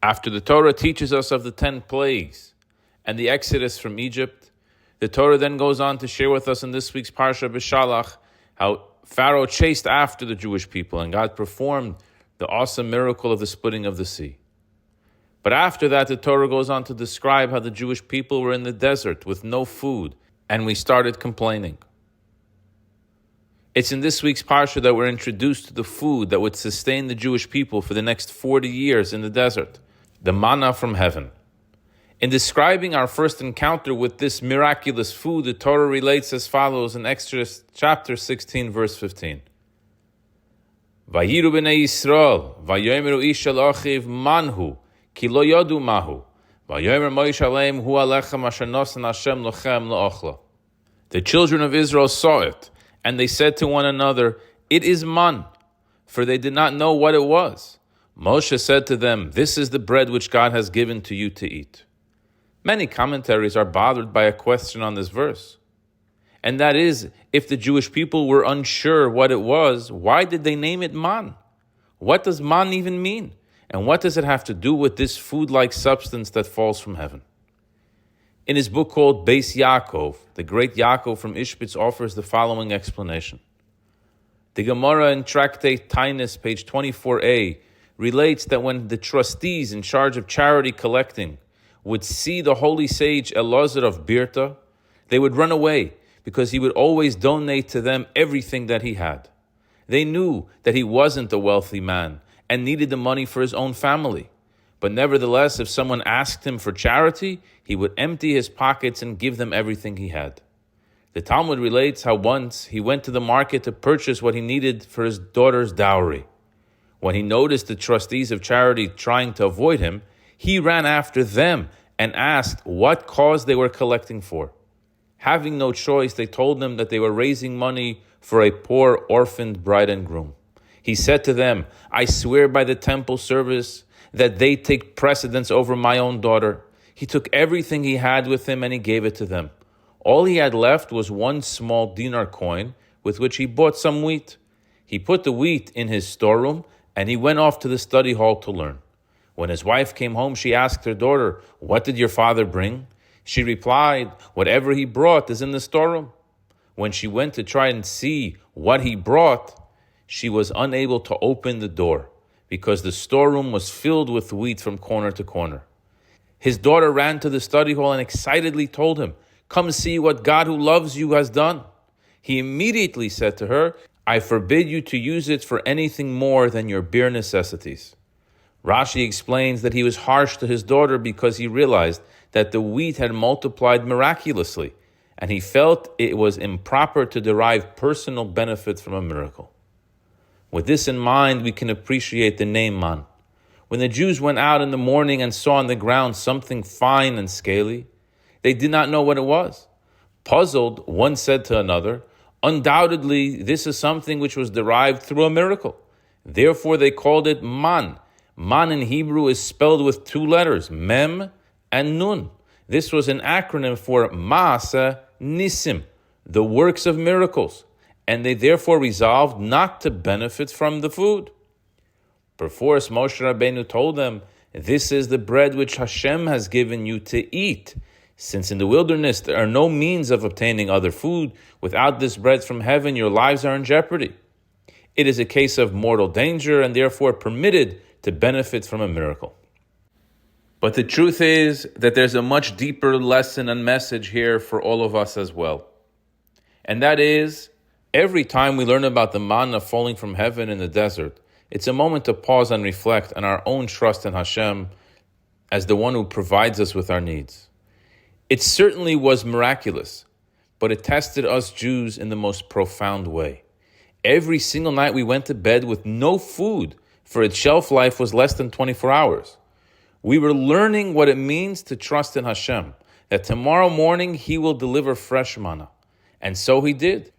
After the Torah teaches us of the 10 plagues and the exodus from Egypt, the Torah then goes on to share with us in this week's Parsha Beshalach how Pharaoh chased after the Jewish people and God performed the awesome miracle of the splitting of the sea. But after that, the Torah goes on to describe how the Jewish people were in the desert with no food, and we started complaining. It's in this week's Parsha that we're introduced to the food that would sustain the Jewish people for the next 40 years in the desert, the manna from heaven. In describing our first encounter with this miraculous food, the Torah relates as follows in Exodus chapter 16, verse 15. Vayiru b'nei Yisrael, vayomeru ish el achiv manhu, ki lo yodu mahu, vayomer Moshe aleim hu alechem asher nosan Hashem lochem la'ochla. The children of Israel saw it, and they said to one another, "It is man," for they did not know what it was. Moshe said to them, "This is the bread which God has given to you to eat." Many commentaries are bothered by a question on this verse. And that is, if the Jewish people were unsure what it was, why did they name it man? What does man even mean? And what does it have to do with this food-like substance that falls from heaven? In his book called Beis Yaakov, the great Yaakov from Ishbitz offers the following explanation. The Gemara in Tractate Tainus, page 24a, relates that when the trustees in charge of charity collecting would see the holy sage Elazar of Birta, they would run away because he would always donate to them everything that he had. They knew that he wasn't a wealthy man and needed the money for his own family. But nevertheless, if someone asked him for charity, he would empty his pockets and give them everything he had. The Talmud relates how once he went to the market to purchase what he needed for his daughter's dowry. When he noticed the trustees of charity trying to avoid him, he ran after them and asked what cause they were collecting for. Having no choice, they told him that they were raising money for a poor orphaned bride and groom. He said to them, "I swear by the temple service that they take precedence over my own daughter." He took everything he had with him and he gave it to them. All he had left was one small dinar coin with which he bought some wheat. He put the wheat in his storeroom and he went off to the study hall to learn. When his wife came home, she asked her daughter, "What did your father bring?" She replied, "Whatever he brought is in the storeroom." When she went to try and see what he brought, she was unable to open the door because the storeroom was filled with wheat from corner to corner. His daughter ran to the study hall and excitedly told him, "Come see what God who loves you has done." He immediately said to her, "I forbid you to use it for anything more than your bare necessities." Rashi explains that he was harsh to his daughter because he realized that the wheat had multiplied miraculously, and he felt it was improper to derive personal benefit from a miracle. With this in mind, we can appreciate the name Man. When the Jews went out in the morning and saw on the ground something fine and scaly, they did not know what it was. Puzzled, one said to another, "Undoubtedly, this is something which was derived through a miracle." Therefore, they called it Man. Man in Hebrew is spelled with 2 letters, Mem and Nun. This was an acronym for Maaseh Nisim, the works of miracles, and they therefore resolved not to benefit from the food. Perforce Moshe Rabbeinu told them, "This is the bread which Hashem has given you to eat. Since in the wilderness there are no means of obtaining other food, without this bread from heaven your lives are in jeopardy. It is a case of mortal danger and therefore permitted to benefit from a miracle." But the truth is that there's a much deeper lesson and message here for all of us as well. And that is, every time we learn about the manna falling from heaven in the desert, it's a moment to pause and reflect on our own trust in Hashem as the one who provides us with our needs. It certainly was miraculous, but it tested us Jews in the most profound way. Every single night we went to bed with no food, for its shelf life was less than 24 hours. We were learning what it means to trust in Hashem, that tomorrow morning He will deliver fresh manna. And so He did.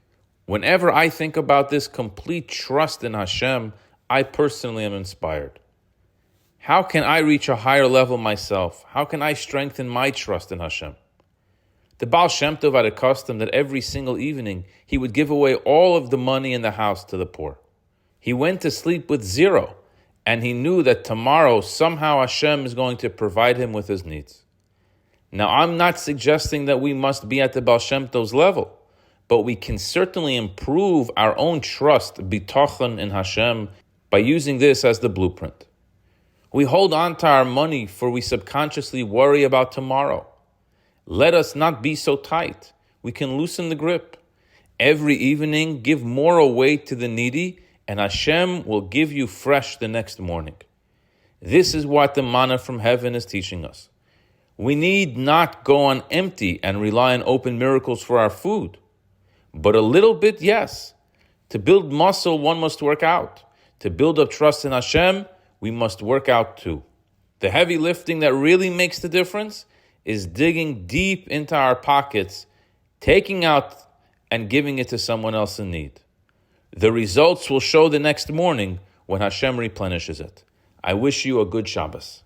Whenever I think about this complete trust in Hashem, I personally am inspired. How can I reach a higher level myself? How can I strengthen my trust in Hashem? The Ball Shem Tov had a custom that every single evening he would give away all of the money in the house to the poor. He went to sleep with 0, and he knew that tomorrow somehow Hashem is going to provide him with his needs. Now, I'm not suggesting that we must be at the Ball Shem Tov's level, but we can certainly improve our own trust, bitachon in Hashem, by using this as the blueprint. We hold on to our money for we subconsciously worry about tomorrow. Let us not be so tight. We can loosen the grip. Every evening, give more away to the needy, and Hashem will give you fresh the next morning. This is what the manna from heaven is teaching us. We need not go on empty and rely on open miracles for our food. But a little bit, yes. To build muscle, one must work out. To build up trust in Hashem, we must work out too. The heavy lifting that really makes the difference is digging deep into our pockets, taking out and giving it to someone else in need. The results will show the next morning when Hashem replenishes it. I wish you a good Shabbos.